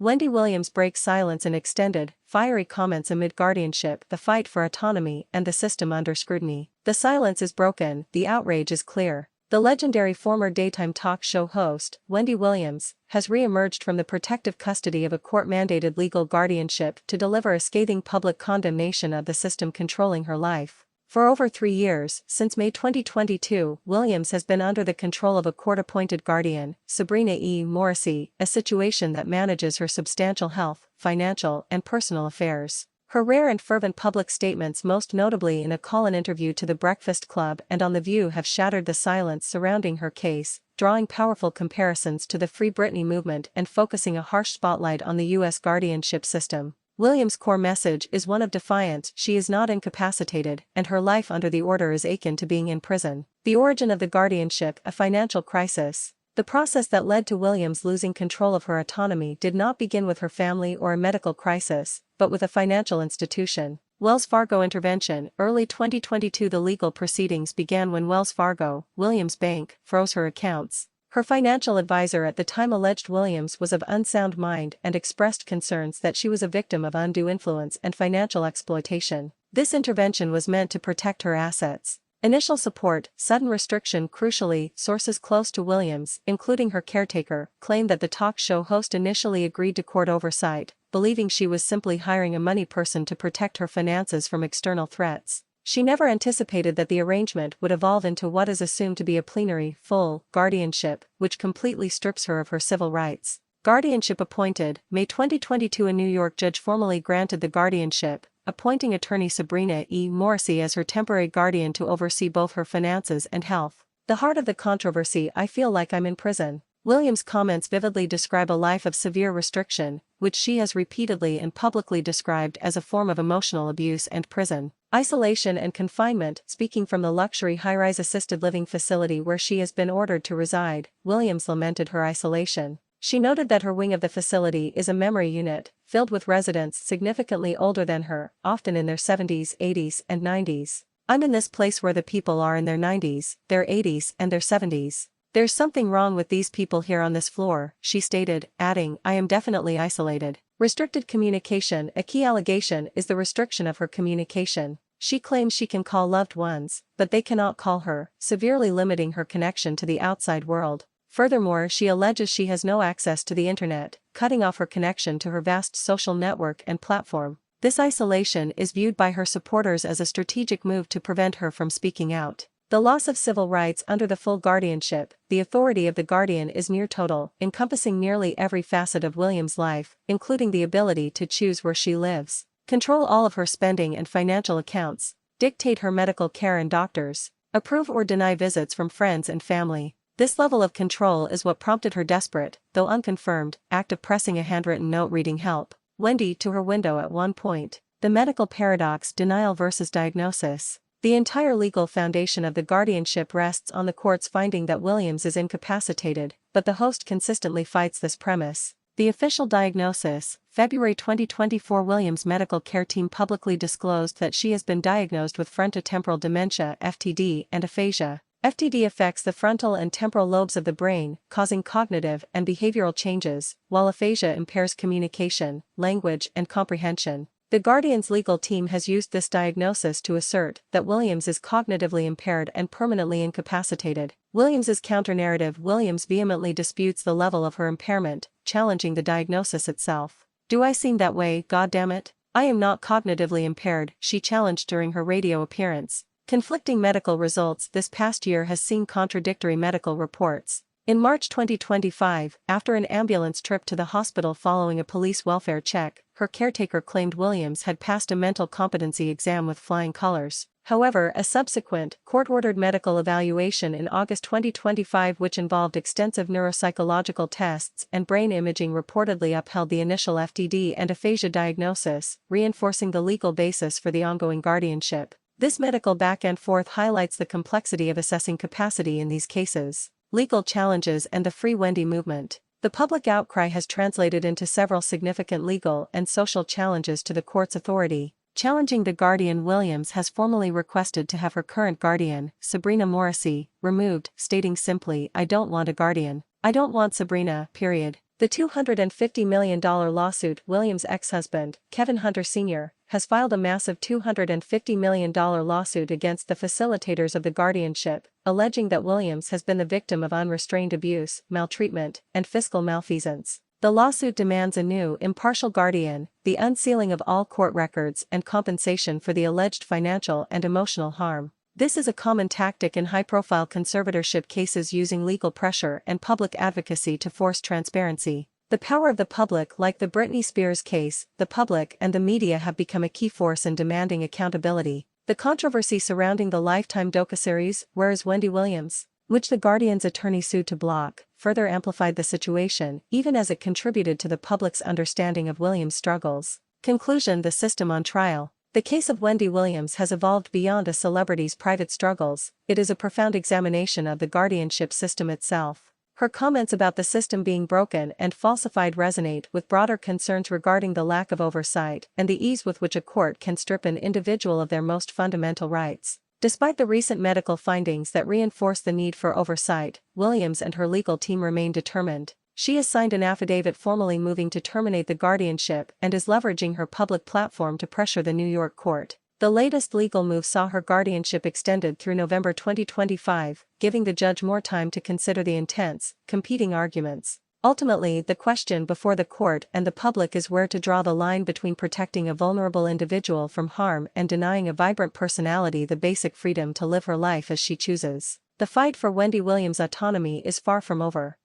Wendy Williams breaks silence in extended, fiery comments amid guardianship, the fight for autonomy, and the system under scrutiny. The silence is broken, the outrage is clear. The legendary former daytime talk show host, Wendy Williams, has re-emerged from the protective custody of a court-mandated legal guardianship to deliver a scathing public condemnation of the system controlling her life. For over 3 years, since May 2022, Williams has been under the control of a court-appointed guardian, Sabrina E. Morrissey, a situation that manages her substantial health, financial, and personal affairs. Her rare and fervent public statements, most notably in a call-in interview to The Breakfast Club and on The View, have shattered the silence surrounding her case, drawing powerful comparisons to the Free Britney movement and focusing a harsh spotlight on the U.S. guardianship system. Williams' core message is one of defiance. She is not incapacitated, and her life under the order is akin to being in prison. The origin of the guardianship: a financial crisis. The process that led to Williams losing control of her autonomy did not begin with her family or a medical crisis, but with a financial institution. Wells Fargo intervention. Early 2022. The legal proceedings began when Wells Fargo, Williams' bank, froze her accounts. Her financial advisor at the time alleged Williams was of unsound mind and expressed concerns that she was a victim of undue influence and financial exploitation. This intervention was meant to protect her assets. Initial support, sudden restriction. Crucially, sources close to Williams, including her caretaker, claimed that the talk show host initially agreed to court oversight, believing she was simply hiring a money person to protect her finances from external threats. She never anticipated that the arrangement would evolve into what is assumed to be a plenary, full, guardianship, which completely strips her of her civil rights. Guardianship appointed. May 2022. A New York judge formally granted the guardianship, appointing attorney Sabrina E. Morrissey as her temporary guardian to oversee both her finances and health. The heart of the controversy: I feel like I'm in prison. Williams' comments vividly describe a life of severe restriction, which she has repeatedly and publicly described as a form of emotional abuse and prison. Isolation and confinement. Speaking from the luxury high-rise assisted living facility where she has been ordered to reside, Williams lamented her isolation. She noted that her wing of the facility is a memory unit, filled with residents significantly older than her, often in their 70s, 80s, and 90s. I'm in this place where the people are in their 90s, their 80s, and their 70s. There's something wrong with these people here on this floor, she stated, adding, I am definitely isolated. Restricted communication. A key allegation is the restriction of her communication. She claims she can call loved ones, but they cannot call her, severely limiting her connection to the outside world. Furthermore, she alleges she has no access to the internet, cutting off her connection to her vast social network and platform. This isolation is viewed by her supporters as a strategic move to prevent her from speaking out. The loss of civil rights under the full guardianship. The authority of the guardian is near total, encompassing nearly every facet of Williams' life, including the ability to choose where she lives, control all of her spending and financial accounts, dictate her medical care and doctors, approve or deny visits from friends and family. This level of control is what prompted her desperate, though unconfirmed, act of pressing a handwritten note reading "Help, Wendy" to her window at one point. The medical paradox: denial versus diagnosis. The entire legal foundation of the guardianship rests on the court's finding that Williams is incapacitated, but the host consistently fights this premise. The official diagnosis: February 2024. Williams' medical care team publicly disclosed that she has been diagnosed with frontotemporal dementia (FTD) and aphasia. FTD affects the frontal and temporal lobes of the brain, causing cognitive and behavioral changes, while aphasia impairs communication, language, and comprehension. The Guardian's legal team has used this diagnosis to assert that Williams is cognitively impaired and permanently incapacitated. Williams's counter-narrative: Williams vehemently disputes the level of her impairment, challenging the diagnosis itself. Do I seem that way, goddammit? I am not cognitively impaired, she challenged during her radio appearance. Conflicting medical results. This past year has seen contradictory medical reports. In March 2025, after an ambulance trip to the hospital following a police welfare check, her caretaker claimed Williams had passed a mental competency exam with flying colors. However, a subsequent, court-ordered medical evaluation in August 2025, which involved extensive neuropsychological tests and brain imaging, reportedly upheld the initial FTD and aphasia diagnosis, reinforcing the legal basis for the ongoing guardianship. This medical back-and-forth highlights the complexity of assessing capacity in these cases. Legal challenges and the Free Wendy movement. The public outcry has translated into several significant legal and social challenges to the court's authority. Challenging the guardian: Williams has formally requested to have her current guardian, Sabrina Morrissey, removed, stating simply, I don't want a guardian. I don't want Sabrina, period. The $250 million lawsuit. Williams' ex-husband, Kevin Hunter Sr., has filed a massive $250 million lawsuit against the facilitators of the guardianship, alleging that Williams has been the victim of unrestrained abuse, maltreatment, and fiscal malfeasance. The lawsuit demands a new, impartial guardian, the unsealing of all court records, and compensation for the alleged financial and emotional harm. This is a common tactic in high-profile conservatorship cases, using legal pressure and public advocacy to force transparency. The power of the public. Like the Britney Spears case, the public and the media have become a key force in demanding accountability. The controversy surrounding the Lifetime docuseries, Where is Wendy Williams?, which the Guardian's attorney sued to block, further amplified the situation, even as it contributed to the public's understanding of Williams' struggles. Conclusion. The system on trial. The case of Wendy Williams has evolved beyond a celebrity's private struggles. It is a profound examination of the guardianship system itself. Her comments about the system being broken and falsified resonate with broader concerns regarding the lack of oversight and the ease with which a court can strip an individual of their most fundamental rights. Despite the recent medical findings that reinforce the need for oversight, Williams and her legal team remain determined. She has signed an affidavit formally moving to terminate the guardianship and is leveraging her public platform to pressure the New York court. The latest legal move saw her guardianship extended through November 2025, giving the judge more time to consider the intense, competing arguments. Ultimately, the question before the court and the public is where to draw the line between protecting a vulnerable individual from harm and denying a vibrant personality the basic freedom to live her life as she chooses. The fight for Wendy Williams' autonomy is far from over.